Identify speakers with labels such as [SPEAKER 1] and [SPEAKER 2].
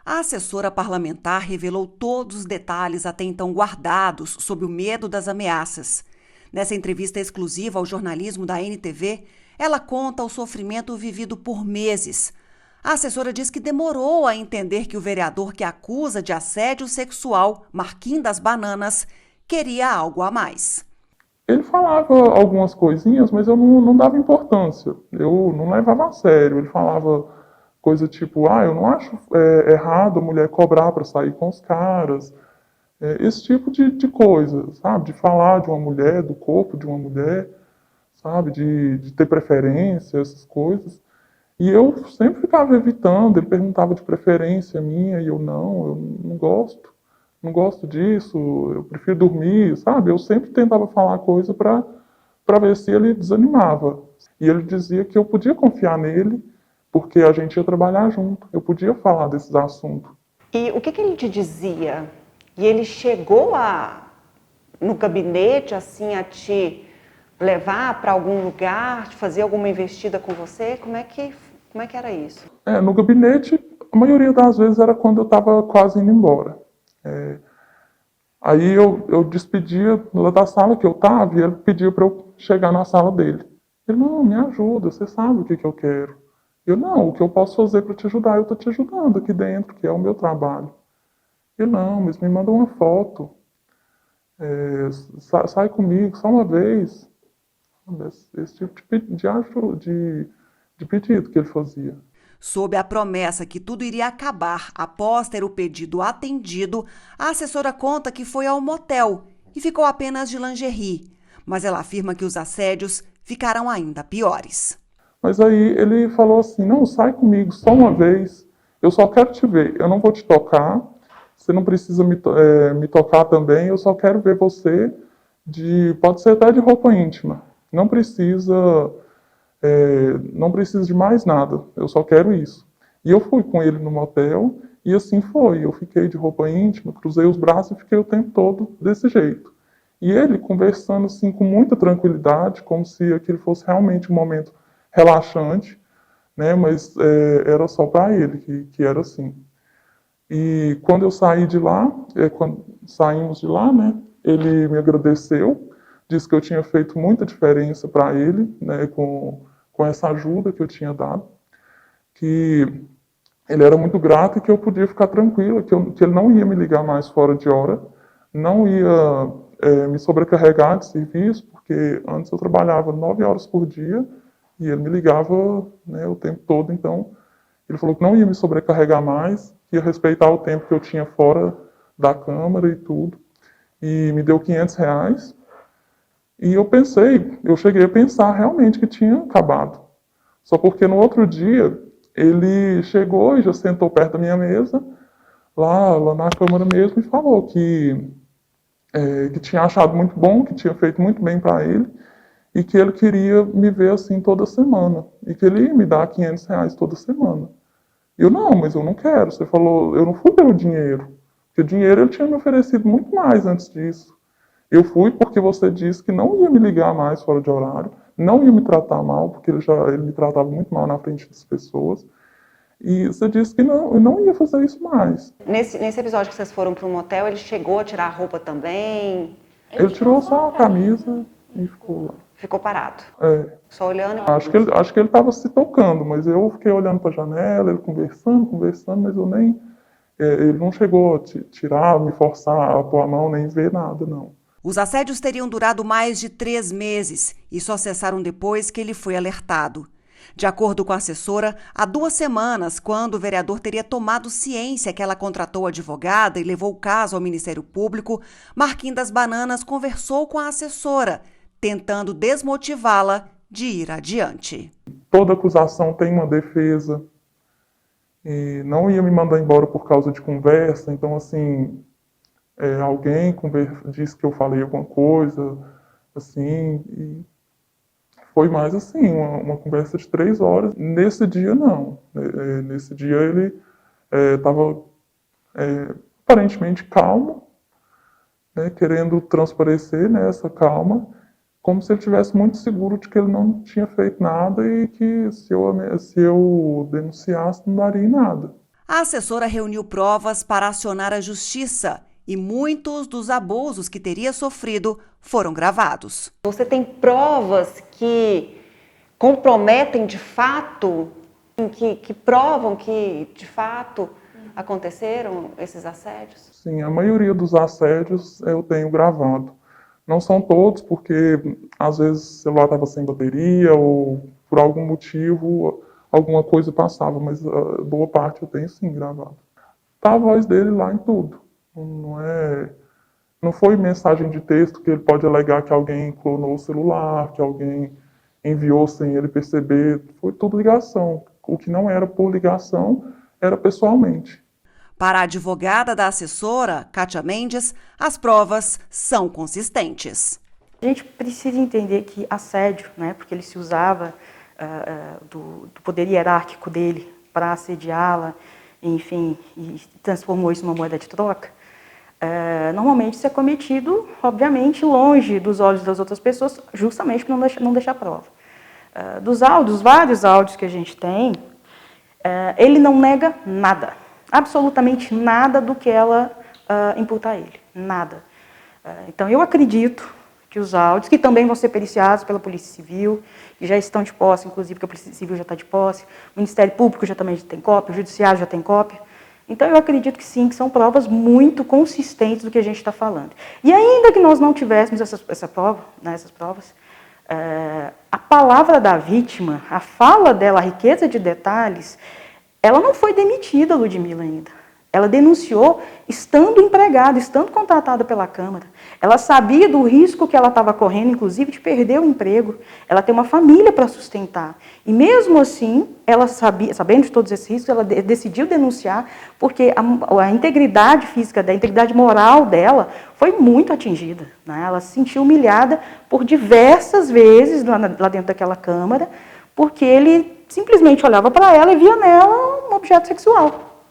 [SPEAKER 1] A assessora parlamentar revelou todos os detalhes até então guardados sob o medo das ameaças. Nessa entrevista exclusiva ao jornalismo da NTV, ela conta o sofrimento vivido por meses. A assessora diz que demorou a entender que o vereador que acusa de assédio sexual, Marquinhos das Bananas, queria algo a mais.
[SPEAKER 2] Ele falava algumas coisinhas, mas eu não dava importância. Eu não levava a sério. Ele falava coisa tipo, eu não acho errado a mulher cobrar para sair com os caras. Esse tipo de coisa, sabe? De falar de uma mulher, do corpo de uma mulher, sabe? De ter preferência, essas coisas. E eu sempre ficava evitando. Ele perguntava de preferência minha e eu não gosto. Não gosto disso, eu prefiro dormir, sabe? Eu sempre tentava falar coisa para ver se ele desanimava. E ele dizia que eu podia confiar nele, porque a gente ia trabalhar junto, eu podia falar desses assuntos.
[SPEAKER 1] E o que ele te dizia? E ele chegou no gabinete, assim, a te levar para algum lugar, fazer alguma investida com você? Como é que era isso?
[SPEAKER 2] No gabinete, a maioria das vezes era quando eu estava quase indo embora. É, Aí eu despedia lá da sala que eu estava e ele pedia para eu chegar na sala dele. Ele, não, me ajuda, você sabe o que eu quero. Eu, não, o que eu posso fazer para te ajudar, eu estou te ajudando aqui dentro, que é o meu trabalho. Ele, não, mas me manda uma foto. Sai comigo, só uma vez. Esse tipo de pedido que ele fazia.
[SPEAKER 1] Sob a promessa que tudo iria acabar após ter o pedido atendido, a assessora conta que foi ao motel e ficou apenas de lingerie. Mas ela afirma que os assédios ficarão ainda piores.
[SPEAKER 2] Mas aí ele falou assim, não, sai comigo só uma vez, eu só quero te ver, eu não vou te tocar, você não precisa me tocar também, eu só quero ver você, pode ser até de roupa íntima, não precisa de mais nada, eu só quero isso. E eu fui com ele no motel, e assim foi, eu fiquei de roupa íntima, cruzei os braços e fiquei o tempo todo desse jeito. E ele conversando assim com muita tranquilidade, como se aquele fosse realmente um momento relaxante, né? Mas era só para ele que era assim. E quando eu saí de lá, quando saímos de lá, né? Ele me agradeceu, disse que eu tinha feito muita diferença para ele, né? Com essa ajuda que eu tinha dado, que ele era muito grato e que eu podia ficar tranquila, que ele não ia me ligar mais fora de hora, não ia me sobrecarregar de serviço, porque antes eu trabalhava 9 horas por dia e ele me ligava, né, o tempo todo, então ele falou que não ia me sobrecarregar mais, que ia respeitar o tempo que eu tinha fora da Câmara e tudo, e me deu R$ 500, e eu cheguei a pensar realmente que tinha acabado. Só porque no outro dia ele chegou e já sentou perto da minha mesa, lá na Câmara mesmo, e falou que tinha achado muito bom, que tinha feito muito bem para ele, e que ele queria me ver assim toda semana, e que ele ia me dar R$ 500 toda semana. Eu, não, mas eu não quero. Você falou, eu não fui pelo dinheiro, porque o dinheiro ele tinha me oferecido muito mais antes disso. Eu fui porque você disse que não ia me ligar mais fora de horário, não ia me tratar mal, porque ele me tratava muito mal na frente das pessoas. E você disse que não, eu não ia fazer isso mais.
[SPEAKER 1] Nesse episódio que vocês foram para um motel, ele chegou a tirar a roupa também?
[SPEAKER 2] Ele tirou só a camisa e ficou lá.
[SPEAKER 1] Ficou parado,
[SPEAKER 2] É,
[SPEAKER 1] só olhando e...
[SPEAKER 2] acho que ele estava se tocando, mas eu fiquei olhando para a janela, ele conversando, mas eu nem. Ele não chegou a tirar, me forçar a pôr a mão, nem ver nada, não.
[SPEAKER 1] Os assédios teriam durado mais de 3 meses e só cessaram depois que ele foi alertado. De acordo com a assessora, há 2 semanas, quando o vereador teria tomado ciência que ela contratou advogada e levou o caso ao Ministério Público, Marquinhos das Bananas conversou com a assessora, tentando desmotivá-la de ir adiante.
[SPEAKER 2] Toda acusação tem uma defesa e não ia me mandar embora por causa de conversa, então assim, alguém disse que eu falei alguma coisa, assim, e foi mais assim, uma conversa de 3 horas. Nesse dia, não. Nesse dia ele estava aparentemente calmo, né, querendo transparecer, né, essa calma, como se ele estivesse muito seguro de que ele não tinha feito nada e que se eu denunciasse não daria em nada.
[SPEAKER 1] A assessora reuniu provas para acionar a justiça e muitos dos abusos que teria sofrido foram gravados.
[SPEAKER 3] Você tem provas que comprometem de fato, que provam que de fato aconteceram esses assédios?
[SPEAKER 2] Sim, a maioria dos assédios eu tenho gravado. Não são todos, porque às vezes o celular estava sem bateria ou por algum motivo alguma coisa passava, mas a boa parte eu tenho sim gravado. Tá a voz dele lá em tudo. Não foi mensagem de texto que ele pode alegar que alguém clonou o celular, que alguém enviou sem ele perceber. Foi tudo ligação. O que não era por ligação era pessoalmente.
[SPEAKER 1] Para a advogada da assessora, Kátia Mendes, as provas são consistentes.
[SPEAKER 4] A gente precisa entender que assédio, porque ele se usava do poder hierárquico dele para assediá-la, enfim, e transformou isso numa moeda de troca, normalmente isso é cometido, obviamente, longe dos olhos das outras pessoas, justamente para não deixar prova. Dos áudios, vários áudios que a gente tem, ele não nega nada. Absolutamente nada do que ela imputa a ele, nada. Então, eu acredito que os áudios, que também vão ser periciados pela Polícia Civil, que já estão de posse, inclusive que a Polícia Civil já está de posse, o Ministério Público também tem cópia, o Judiciário já tem cópia. Então, eu acredito que sim, que são provas muito consistentes do que a gente está falando. E ainda que nós não tivéssemos essas provas, a palavra da vítima, a fala dela, a riqueza de detalhes, ela não foi demitida, Ludmila, ainda. Ela denunciou estando empregada, estando contratada pela Câmara. Ela sabia do risco que ela estava correndo, inclusive de perder o emprego. Ela tem uma família para sustentar. E mesmo assim, ela sabendo de todos esses riscos, ela decidiu denunciar, porque a integridade física, a integridade moral dela foi muito atingida. Ela se sentiu humilhada por diversas vezes lá dentro daquela Câmara, porque ele simplesmente olhava para ela e via nela um objeto sexual.